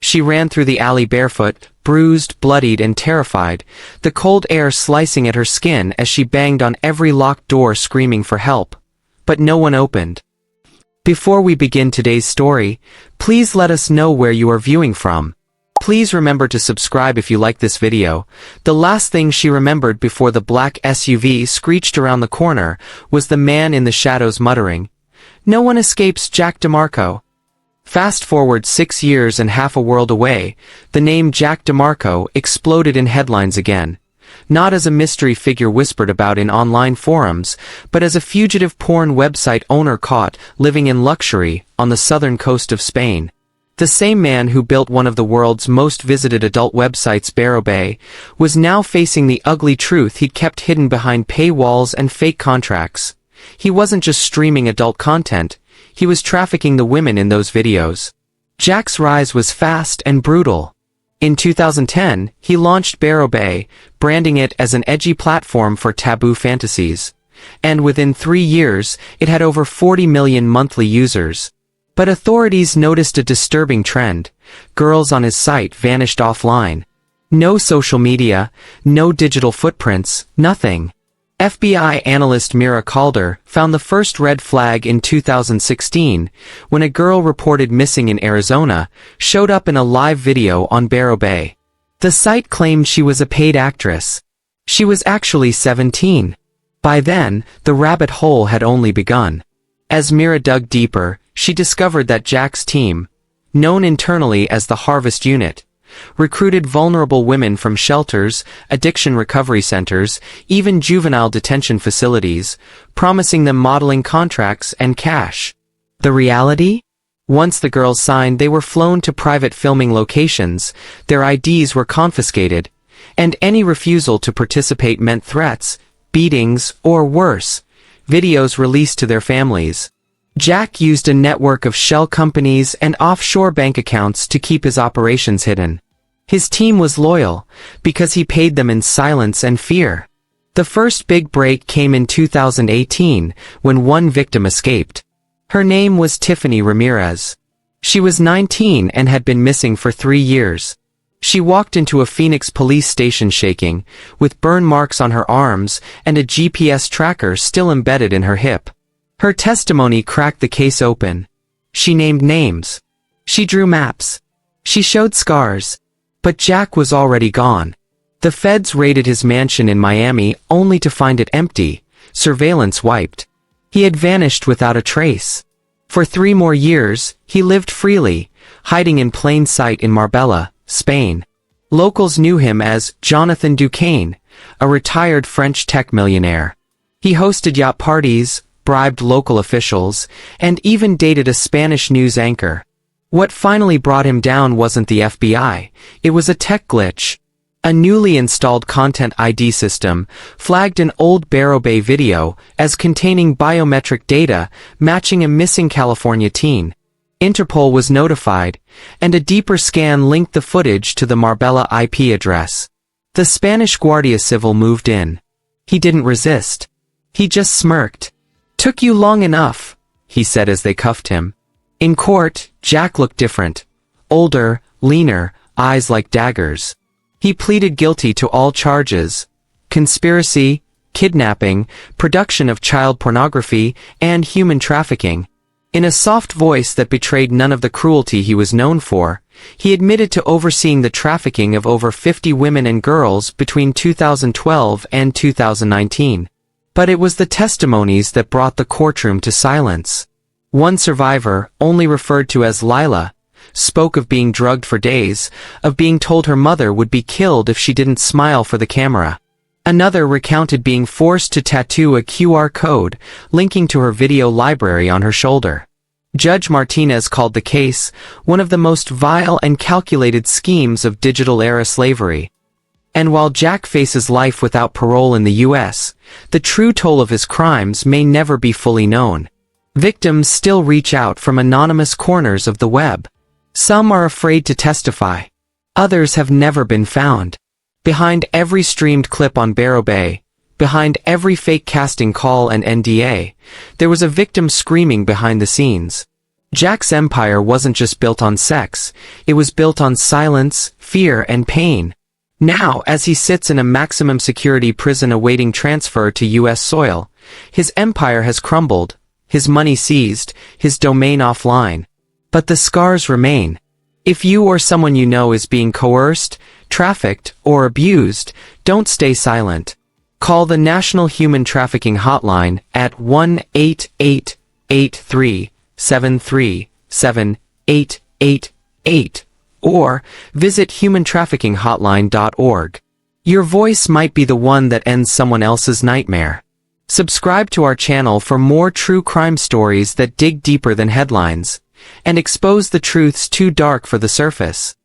She ran through the alley barefoot, bruised, bloodied, and terrified, the cold air slicing at her skin as she banged on every locked door screaming for help. But no one opened. Before we begin today's story, please let us know where you are viewing from. Please remember to subscribe if you like this video. The last thing she remembered before the black SUV screeched around the corner was the man in the shadows muttering, "No one escapes Jack DeMarco." Fast forward 6 years and half a world away, the name Jack DeMarco exploded in headlines again. Not as a mystery figure whispered about in online forums, but as a fugitive porn website owner caught living in luxury on the southern coast of Spain. The same man who built one of the world's most visited adult websites, Bay, was now facing the ugly truth he'd kept hidden behind paywalls and fake contracts. He wasn't just streaming adult content, he was trafficking the women in those videos. Jack's rise was fast and brutal. In 2010, he launched Bay, branding it as an edgy platform for taboo fantasies. And within 3 years, it had over 40 million monthly users. But authorities noticed a disturbing trend. Girls on his site vanished offline. No social media, no digital footprints, nothing. FBI analyst Mira Calder found the first red flag in 2016 when a girl reported missing in Arizona showed up in a live video on Bay. The site claimed she was a paid actress. She was actually 17. By then, the rabbit hole had only begun. As Mira dug deeper, she discovered that Jack's team, known internally as the Harvest Unit, recruited vulnerable women from shelters, addiction recovery centers, even juvenile detention facilities, promising them modeling contracts and cash. The reality? Once the girls signed, they were flown to private filming locations, their IDs were confiscated, and any refusal to participate meant threats, beatings, or worse, videos released to their families. Jack used a network of shell companies and offshore bank accounts to keep his operations hidden. His team was loyal, because he paid them in silence and fear. The first big break came in 2018, when one victim escaped. Her name was Tiffany Ramirez. She was 19 and had been missing for 3 years. She walked into a Phoenix police station shaking, with burn marks on her arms and a GPS tracker still embedded in her hip. Her testimony cracked the case open. She named names. She drew maps. She showed scars. But Jack was already gone. The feds raided his mansion in Miami only to find it empty, surveillance wiped. He had vanished without a trace. For 3 more years, he lived freely, hiding in plain sight in Marbella, Spain. Locals knew him as Jonathan Duquesne, a retired French tech millionaire. He hosted yacht parties, bribed local officials, and even dated a Spanish news anchor. What finally brought him down wasn't the FBI, it was a tech glitch. A newly installed content ID system flagged an old Bay video as containing biometric data matching a missing California teen. Interpol was notified, and a deeper scan linked the footage to the Marbella IP address. The Spanish Guardia Civil moved in. He didn't resist. He just smirked. "Took you long enough," he said as they cuffed him. In court, Jack looked different. Older, leaner, eyes like daggers. He pleaded guilty to all charges: conspiracy, kidnapping, production of child pornography, and human trafficking. In a soft voice that betrayed none of the cruelty he was known for, he admitted to overseeing the trafficking of over 50 women and girls between 2012 and 2019. But it was the testimonies that brought the courtroom to silence. One survivor, only referred to as Lila, spoke of being drugged for days, of being told her mother would be killed if she didn't smile for the camera. Another recounted being forced to tattoo a QR code linking to her video library on her shoulder. Judge Martinez called the case one of the most vile and calculated schemes of digital-era slavery. And while Jack faces life without parole in the U.S., the true toll of his crimes may never be fully known. Victims still reach out from anonymous corners of the web. Some are afraid to testify. Others have never been found. Behind every streamed clip on Bay, behind every fake casting call and NDA, there was a victim screaming behind the scenes. Jack's empire wasn't just built on sex, it was built on silence, fear, and pain. Now, as he sits in a maximum security prison awaiting transfer to US soil, his empire has crumbled, his money seized, his domain offline. But the scars remain. If you or someone you know is being coerced, trafficked, or abused, don't stay silent. Call the National Human Trafficking Hotline at 1-888-837-3888 or visit humantraffickinghotline.org. Your voice might be the one that ends someone else's nightmare. Subscribe to our channel for more true crime stories that dig deeper than headlines and expose the truths too dark for the surface.